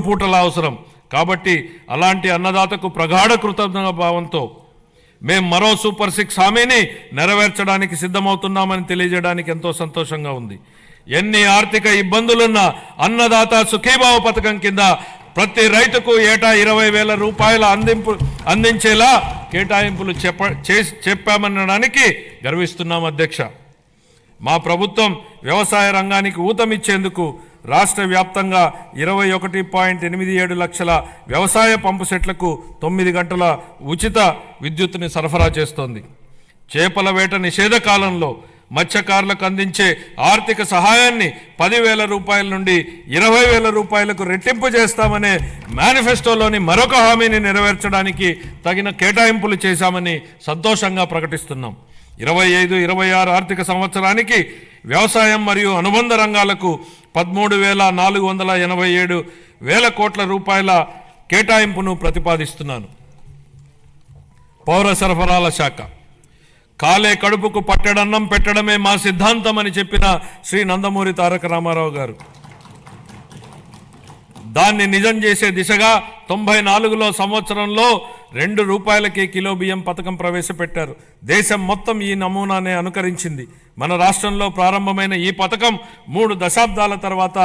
పూటల అవసరం. కాబట్టి అలాంటి అన్నదాతకు ప్రగాఢ కృతజ్ఞత భావంతో మేము మరో సూపర్ 6 హామీని నెరవేర్చడానికి సిద్ధమవుతున్నామని తెలియజేయడానికి ఎంతో సంతోషంగా ఉంది. ఎన్ని ఆర్థిక ఇబ్బందులున్నా అన్నదాత సుఖీభావ పథకం కింద ప్రతి రైతుకు ఏటా 20,000 రూపాయల అందించేలా కేటాయింపులు చెప్పామనడానికి గర్విస్తున్నాం అధ్యక్ష. మా ప్రభుత్వం వ్యవసాయ రంగానికి ఊతమిచ్చేందుకు రాష్ట్ర వ్యాప్తంగా 21.87 లక్షల వ్యవసాయ పంపు సెట్లకు 9 గంటల ఉచిత విద్యుత్తుని సరఫరా చేస్తోంది. చేపల వేట నిషేధ కాలంలో మత్స్యకారులకు అందించే ఆర్థిక సహాయాన్ని 10,000 రూపాయల నుండి 20,000 రూపాయలకు రెట్టింపు చేస్తామనే మేనిఫెస్టోలోని మరొక హామీని నెరవేర్చడానికి తగిన కేటాయింపులు చేశామని సంతోషంగా ప్రకటిస్తున్నాం. 25-26 ఆర్థిక సంవత్సరానికి వ్యవసాయం మరియు అనుబంధ రంగాలకు 13,487 కోట్ల రూపాయల కేటాయింపును ప్రతిపాదిస్తున్నాను. పౌర సరఫరాల శాఖ కాలే కడుపుకు పట్టెడన్నం పెట్టడమే మా సిద్ధాంతం అని చెప్పిన శ్రీ నందమూరి తారక రామారావు గారు దాన్ని నిజం చేసే దిశగా 94లో సంవత్సరంలో 2 రూపాయలకే కిలో బియ్యం పథకం ప్రవేశపెట్టారు. దేశం మొత్తం ఈ నమూనానే అనుకరించింది. మన రాష్ట్రంలో ప్రారంభమైన ఈ పథకం 3 దశాబ్దాల తర్వాత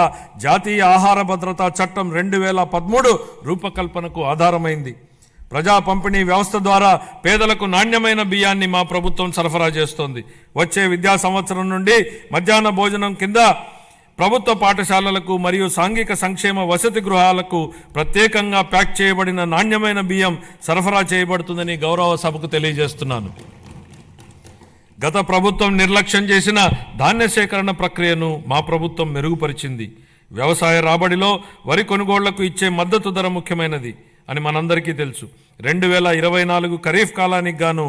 జాతీయ ఆహార భద్రతా చట్టం 2013 రూపకల్పనకు ఆధారమైంది. ప్రజా పంపిణీ వ్యవస్థ ద్వారా పేదలకు నాణ్యమైన బియ్యాన్ని మా ప్రభుత్వం సరఫరా చేస్తోంది. వచ్చే విద్యా సంవత్సరం నుండి మధ్యాహ్న భోజనం కింద ప్రభుత్వ పాఠశాలలకు మరియు సాంఘిక సంక్షేమ వసతి గృహాలకు ప్రత్యేకంగా ప్యాక్ చేయబడిన నాణ్యమైన బియ్యం సరఫరా చేయబడుతుందని గౌరవ సభకు తెలియజేస్తున్నాను. గత ప్రభుత్వం నిర్లక్ష్యం చేసిన ధాన్య సేకరణ ప్రక్రియను మా ప్రభుత్వం మెరుగుపరిచింది. వ్యవసాయ రాబడిలో వరి కొనుగోళ్లకు ఇచ్చే మద్దతు ధర ముఖ్యమైనది అని మనందరికీ తెలుసు. 2024 ఖరీఫ్ కాలానికి గాను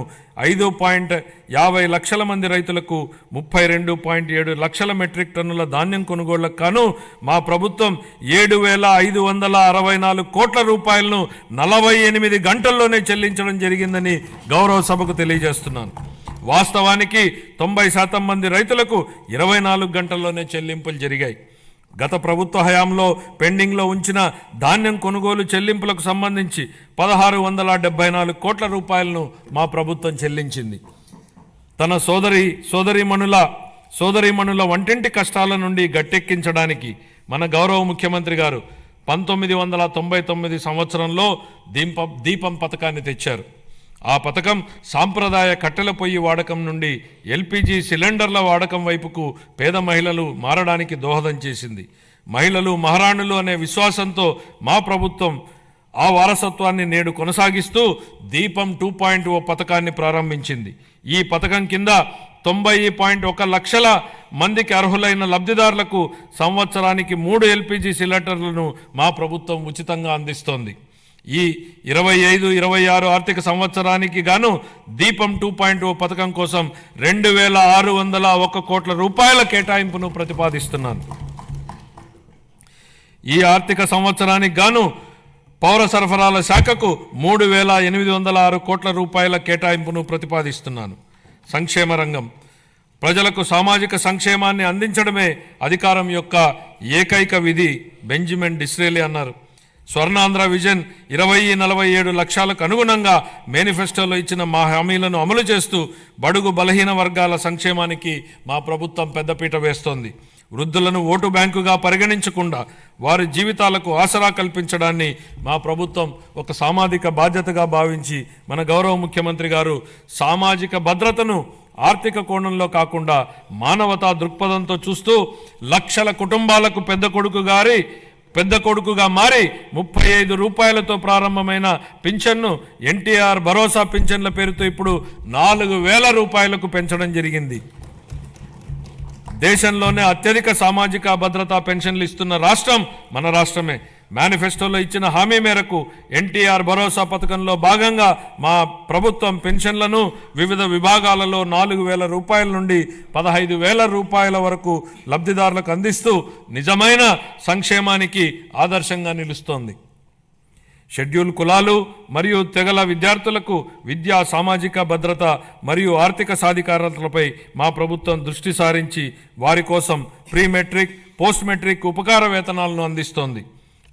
5.50 లక్షల మంది రైతులకు 32.7 లక్షల మెట్రిక్ టన్నుల ధాన్యం కొనుగోళ్లకు గాను మా ప్రభుత్వం 7,564 కోట్ల రూపాయలను 48 గంటల్లోనే చెల్లించడం జరిగిందని గౌరవ సభకు తెలియజేస్తున్నాను. వాస్తవానికి 90% మంది రైతులకు 24 గంటల్లోనే చెల్లింపులు జరిగాయి. గత ప్రభుత్వ హయాంలో పెండింగ్లో ఉంచిన ధాన్యం కొనుగోలు చెల్లింపులకు సంబంధించి 1,674 కోట్ల రూపాయలను మా ప్రభుత్వం చెల్లించింది. తన సోదరీమణుల వంటింటి కష్టాల నుండి గట్టెక్కించడానికి మన గౌరవ ముఖ్యమంత్రి గారు 1999 సంవత్సరంలో దీపం పథకాన్ని తెచ్చారు. ఆ పథకం సాంప్రదాయ కట్టెల పొయ్యి వాడకం నుండి ఎల్పిజి సిలిండర్ల వాడకం వైపుకు పేద మహిళలు మారడానికి దోహదం చేసింది. మహిళలు మహారాణులు అనే విశ్వాసంతో మా ప్రభుత్వం ఆ వారసత్వాన్ని నేడు కొనసాగిస్తూ దీపం 2.0 పథకాన్ని ప్రారంభించింది. ఈ పథకం కింద 90.1 లక్షల మందికి అర్హులైన లబ్ధిదారులకు సంవత్సరానికి 3 ఎల్పిజి సిలిండర్లను మా ప్రభుత్వం ఉచితంగా అందిస్తోంది. ఈ 25-26 ఆర్థిక సంవత్సరానికి గాను దీపం 2.0 పథకం కోసం 2,601 కోట్ల రూపాయల కేటాయింపును ప్రతిపాదిస్తున్నాను. ఈ ఆర్థిక సంవత్సరానికి గాను పౌర సరఫరాల శాఖకు 3,806 కోట్ల రూపాయల కేటాయింపును ప్రతిపాదిస్తున్నాను. సంక్షేమ రంగం ప్రజలకు సామాజిక సంక్షేమాన్ని అందించడమే అధికారం యొక్క ఏకైక విధి బెంజమిన్ డిస్రేలి అన్నారు. స్వర్ణాంధ్ర విజన్ 2047 లక్ష్యాలకు అనుగుణంగా మేనిఫెస్టోలో ఇచ్చిన మా హామీలను అమలు చేస్తూ బడుగు బలహీన వర్గాల సంక్షేమానికి మా ప్రభుత్వం పెద్దపీట వేస్తోంది. వృద్ధులను ఓటు బ్యాంకుగా పరిగణించకుండా వారి జీవితాలకు ఆసరా కల్పించడాన్ని మా ప్రభుత్వం ఒక సామాజిక బాధ్యతగా భావించి మన గౌరవ ముఖ్యమంత్రి గారు సామాజిక భద్రతను ఆర్థిక కోణంలో కాకుండా మానవతా దృక్పథంతో చూస్తూ లక్షల కుటుంబాలకు పెద్ద కొడుకుగా మారి 35 రూపాయలతో ప్రారంభమైన పింఛన్ను ఎన్టీఆర్ భరోసా పింఛన్ల పేరుతో ఇప్పుడు 4,000 రూపాయలకు పెంచడం జరిగింది. దేశంలోనే అత్యధిక సామాజిక భద్రతా పెన్షన్లు ఇస్తున్న రాష్ట్రం మన రాష్ట్రమే. మేనిఫెస్టోలో ఇచ్చిన హామీ మేరకు ఎన్టీఆర్ భరోసా పథకంలో భాగంగా మా ప్రభుత్వం పెన్షన్లను వివిధ విభాగాలలో 4,000 రూపాయల నుండి 15,000 రూపాయల వరకు లబ్ధిదారులకు అందిస్తూ నిజమైన సంక్షేమానికి ఆదర్శంగా నిలుస్తోంది. షెడ్యూల్ కులాలు మరియు తెగల విద్యార్థులకు విద్యా సామాజిక భద్రత మరియు ఆర్థిక సాధికారతలపై మా ప్రభుత్వం దృష్టి సారించి వారి కోసం ప్రీ మెట్రిక్ పోస్ట్ మెట్రిక్ ఉపకార వేతనాలను అందిస్తోంది.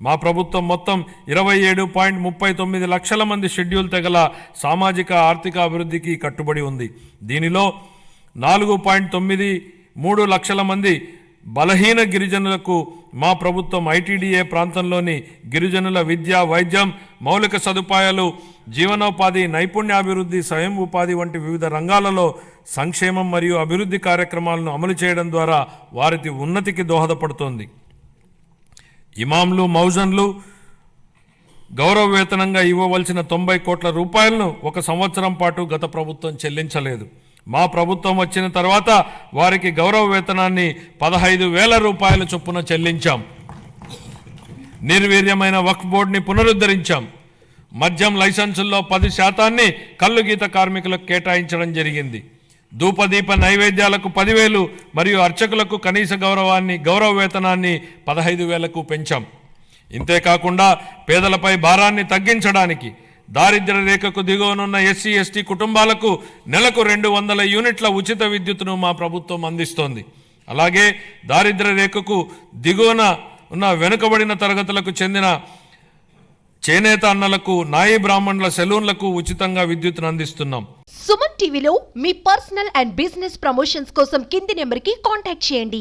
మా ప్రభుత్వం మొత్తం 27.39 లక్షల మంది షెడ్యూల్ తెగల సామాజిక ఆర్థిక అభివృద్ధికి కట్టుబడి ఉంది. దీనిలో 4.93 లక్షల మంది బలహీన గిరిజనులకు మా ప్రభుత్వం ఐటీడీఏ ప్రాంతంలోని గిరిజనుల విద్య, వైద్యం, మౌలిక సదుపాయాలు, జీవనోపాధి, నైపుణ్యాభివృద్ధి, స్వయం ఉపాధి వంటి వివిధ రంగాలలో సంక్షేమం మరియు అభివృద్ధి కార్యక్రమాలను అమలు చేయడం ద్వారా వారి ఉన్నతికి దోహదపడుతోంది. ఇమాంలు, మౌజన్లు గౌరవ వేతనంగా ఇవ్వవలసిన 90 కోట్ల రూపాయలను 1 సంవత్సరం పాటు గత ప్రభుత్వం చెల్లించలేదు. మా ప్రభుత్వం వచ్చిన తర్వాత వారికి గౌరవ వేతనాన్ని 15,000 రూపాయల చొప్పున చెల్లించాం. నిర్వీర్యమైన వక్ఫ్ బోర్డుని పునరుద్ధరించాం. మద్యం లైసెన్సుల్లో 10% కల్లు గీత కార్మికులకు కేటాయించడం జరిగింది. ధూపదీప నైవేద్యాలకు 10,000 మరియు అర్చకులకు కనీస గౌరవ వేతనాన్ని 15,000కు పెంచాం. ఇంతేకాకుండా పేదలపై భారాన్ని తగ్గించడానికి దారిద్ర్య రేఖకు దిగువనున్న ఎస్సీ, ఎస్టీ కుటుంబాలకు నెలకు 200 యూనిట్ల ఉచిత విద్యుత్తును మా ప్రభుత్వం అందిస్తోంది. అలాగే దారిద్ర్య రేఖకు దిగువన ఉన్న వెనుకబడిన తరగతులకు చెందిన చేనేత అన్నలకు, నాయి బ్రాహ్మణుల సెలూన్లకు ఉచితంగా విద్యుత్తును అందిస్తున్నాం. సుమన్ టీవీలో మీ పర్సనల్ అండ్ బిజినెస్ ప్రమోషన్స్ కోసం కింది నెంబర్కి కాంటాక్ట్ చేయండి.